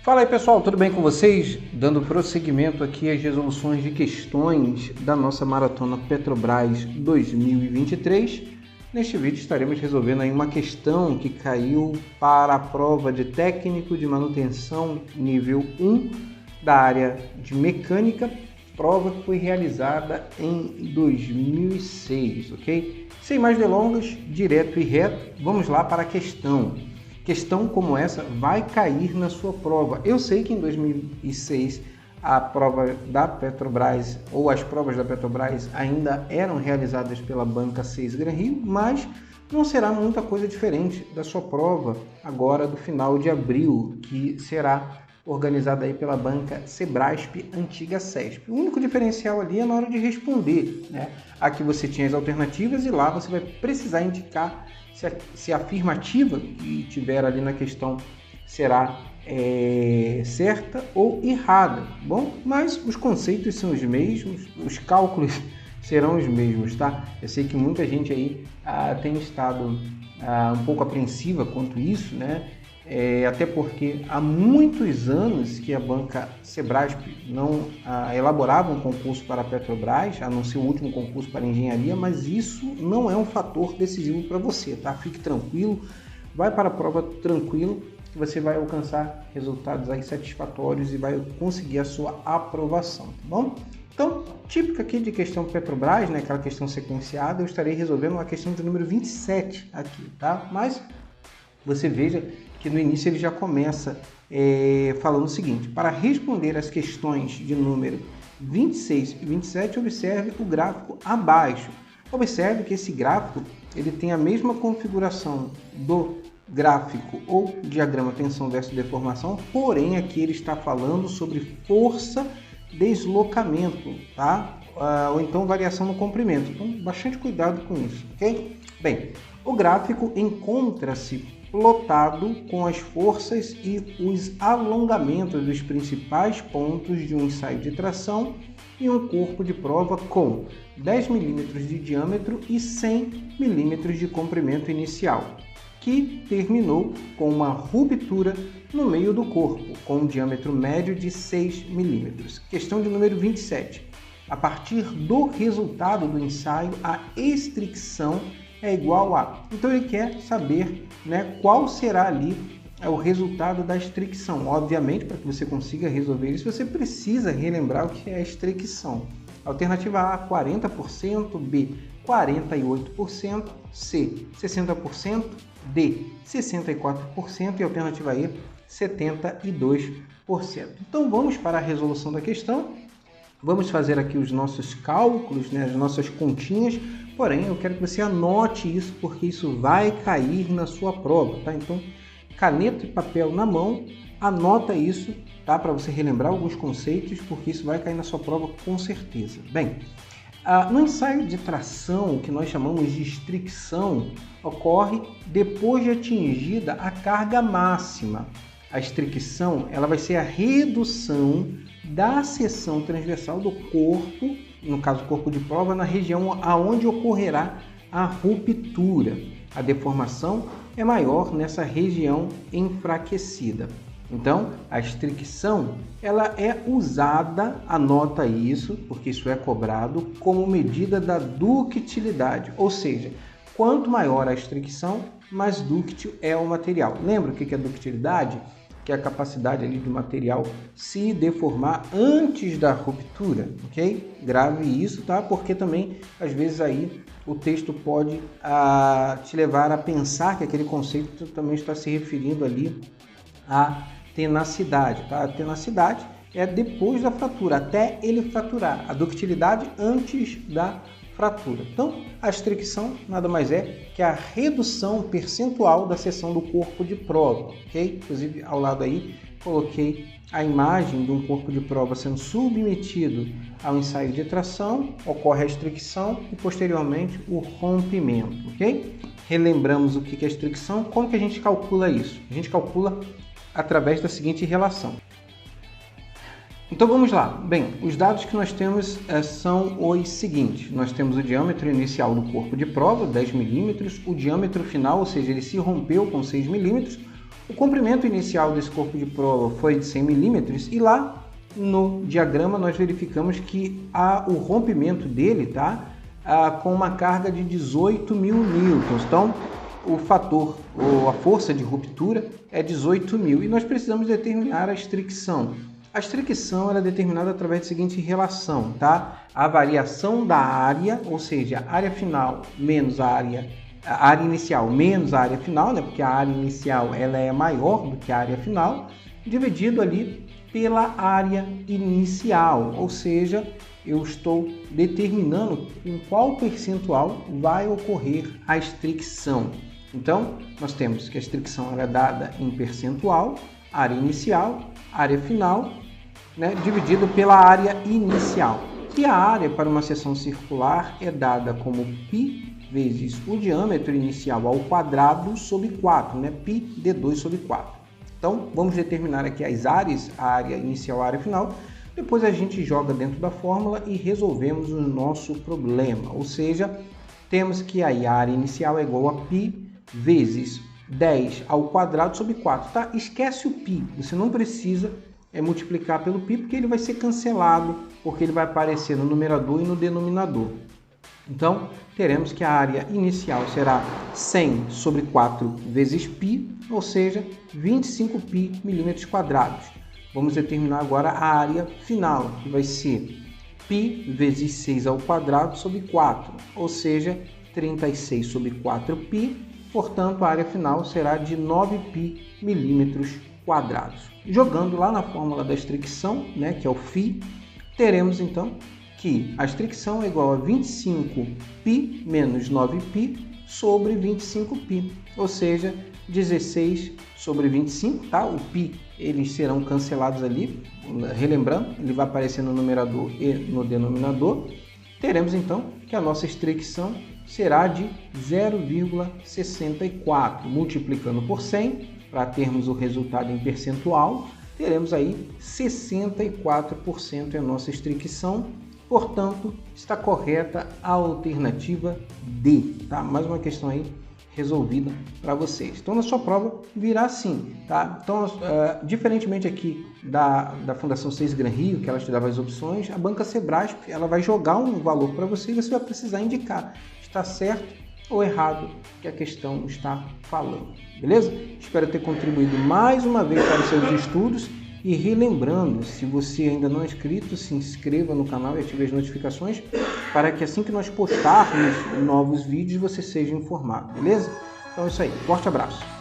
Fala aí pessoal, tudo bem com vocês? Dando prosseguimento aqui às resoluções de questões da nossa Maratona Petrobras 2023. Neste vídeo estaremos resolvendo aí uma questão que caiu para a prova de técnico de manutenção nível 1 da área de mecânica, prova que foi realizada em 2006, ok? Sem mais delongas, direto e reto, vamos lá para a questão. Questão como essa vai cair na sua prova. Eu sei que em 2006 a prova da Petrobras ou as provas da Petrobras ainda eram realizadas pela banca 6 Gran Rio, mas não será muita coisa diferente da sua prova agora do final de abril, que será organizada aí pela banca Sebrasp, antiga CESP. O único diferencial ali é na hora de responder, né? Aqui você tinha as alternativas e lá você vai precisar indicar se a afirmativa que tiver ali na questão será certa ou errada, bom? Mas os conceitos são os mesmos, os cálculos serão os mesmos, tá? Eu sei que muita gente aí tem estado um pouco apreensiva quanto isso, né? Até porque há muitos anos que a banca Sebrasp não elaborava um concurso para a Petrobras, a não ser o último concurso para engenharia, mas isso não é um fator decisivo para você, tá? Fique tranquilo, vai para a prova tranquilo, que você vai alcançar resultados aí satisfatórios e vai conseguir a sua aprovação, tá bom? Então, típica aqui de questão Petrobras, né, aquela questão sequenciada, eu estarei resolvendo uma questão de número 27 aqui, tá? Mas você veja que no início ele já começa falando o seguinte: para responder as questões de número 26 e 27, observe o gráfico abaixo. Observe que esse gráfico ele tem a mesma configuração do gráfico ou diagrama tensão versus deformação, porém aqui ele está falando sobre força deslocamento, tá? Ou então variação no comprimento. Então, bastante cuidado com isso, ok? Bem, o gráfico encontra-se plotado com as forças e os alongamentos dos principais pontos de um ensaio de tração e um corpo de prova com 10 mm de diâmetro e 100 mm de comprimento inicial, que terminou com uma ruptura no meio do corpo, com um diâmetro médio de 6 mm. Questão de número 27. A partir do resultado do ensaio, a estricção é igual a... Então ele quer saber, né, qual será ali o resultado da estricção. Obviamente, para que você consiga resolver isso, você precisa relembrar o que é a estricção. Alternativa A, 40%, B, 48%, C, 60%, D, 64% e alternativa E, 72%. Então vamos para a resolução da questão. Vamos fazer aqui os nossos cálculos, né, as nossas continhas. Porém, eu quero que você anote isso, porque isso vai cair na sua prova, tá? Então, caneta e papel na mão, anota isso, tá? Para você relembrar alguns conceitos, porque isso vai cair na sua prova com certeza. Bem, no ensaio de tração, o que nós chamamos de estricção, ocorre depois de atingida a carga máxima. A estricção, ela vai ser a redução da seção transversal do corpo, no caso corpo de prova, na região aonde ocorrerá a ruptura. A deformação é maior nessa região enfraquecida. Então, a estricção ela é usada, anota isso, porque isso é cobrado, como medida da ductilidade, ou seja, quanto maior a estricção, mais dúctil é o material. Lembra o que é ductilidade? Que é a capacidade ali do material se deformar antes da ruptura, ok? Grave isso, tá? Porque também, às vezes, aí o texto pode te levar a pensar que aquele conceito também está se referindo ali à tenacidade, tá? A tenacidade é depois da fratura, até ele fraturar. A ductilidade antes da fratura. Então, a estricção nada mais é que a redução percentual da seção do corpo de prova, ok? Inclusive, ao lado aí, coloquei a imagem de um corpo de prova sendo submetido ao ensaio de tração, ocorre a estricção e, posteriormente, o rompimento, ok? Relembramos o que é a estricção, como que a gente calcula isso? A gente calcula através da seguinte relação. Então vamos lá. Bem, os dados que nós temos são os seguintes. Nós temos o diâmetro inicial do corpo de prova, 10 mm, o diâmetro final, ou seja, ele se rompeu com 6 mm, O comprimento inicial desse corpo de prova foi de 100 milímetros e lá no diagrama nós verificamos que o rompimento dele com uma carga de 18.000 newtons. Então, o fator, ou a força de ruptura é 18.000 e nós precisamos determinar a estricção. A estricção ela é determinada através da seguinte relação, A variação da área, ou seja, a área final menos a área inicial menos a área final, porque a área inicial ela é maior do que a área final, dividido ali pela área inicial, ou seja, eu estou determinando em qual percentual vai ocorrer a estricção. Então, nós temos que a estricção é dada em percentual, área inicial, área final, dividido pela área inicial. E a área para uma seção circular é dada como π vezes o diâmetro inicial ao quadrado sobre 4, π d2 sobre 4. Então, vamos determinar aqui as áreas, a área inicial e a área final. Depois a gente joga dentro da fórmula e resolvemos o nosso problema. Ou seja, temos que aí a área inicial é igual a π vezes 10 ao quadrado sobre 4. Esquece o π, você não precisa multiplicar pelo π, porque ele vai ser cancelado, porque ele vai aparecer no numerador e no denominador. Então, teremos que a área inicial será 100 sobre 4 vezes π, ou seja, 25π milímetros quadrados. Vamos determinar agora a área final, que vai ser π vezes 6 ao quadrado sobre 4, ou seja, 36 sobre 4π. Portanto, a área final será de 9π milímetros quadrados. Jogando lá na fórmula da estricção, que é o φ, teremos então que a estricção é igual a 25π menos 9π sobre 25π, ou seja, 16 sobre 25, O π, eles serão cancelados ali, relembrando, ele vai aparecer no numerador e no denominador. Teremos então que a nossa estricção será de 0,64. Multiplicando por 100, para termos o resultado em percentual, teremos aí 64% é a nossa estricção. Portanto, está correta a alternativa D, Mais uma questão aí resolvida para vocês. Então, na sua prova virá assim, Então, diferentemente aqui da Fundação 6 Gran Rio, que ela te dava as opções, a Banca Sebrasp, ela vai jogar um valor para você e você vai precisar indicar está certo ou errado que a questão está falando, beleza? Espero ter contribuído mais uma vez para os seus estudos. E relembrando, se você ainda não é inscrito, se inscreva no canal e ative as notificações para que assim que nós postarmos novos vídeos você seja informado, beleza? Então é isso aí, forte abraço!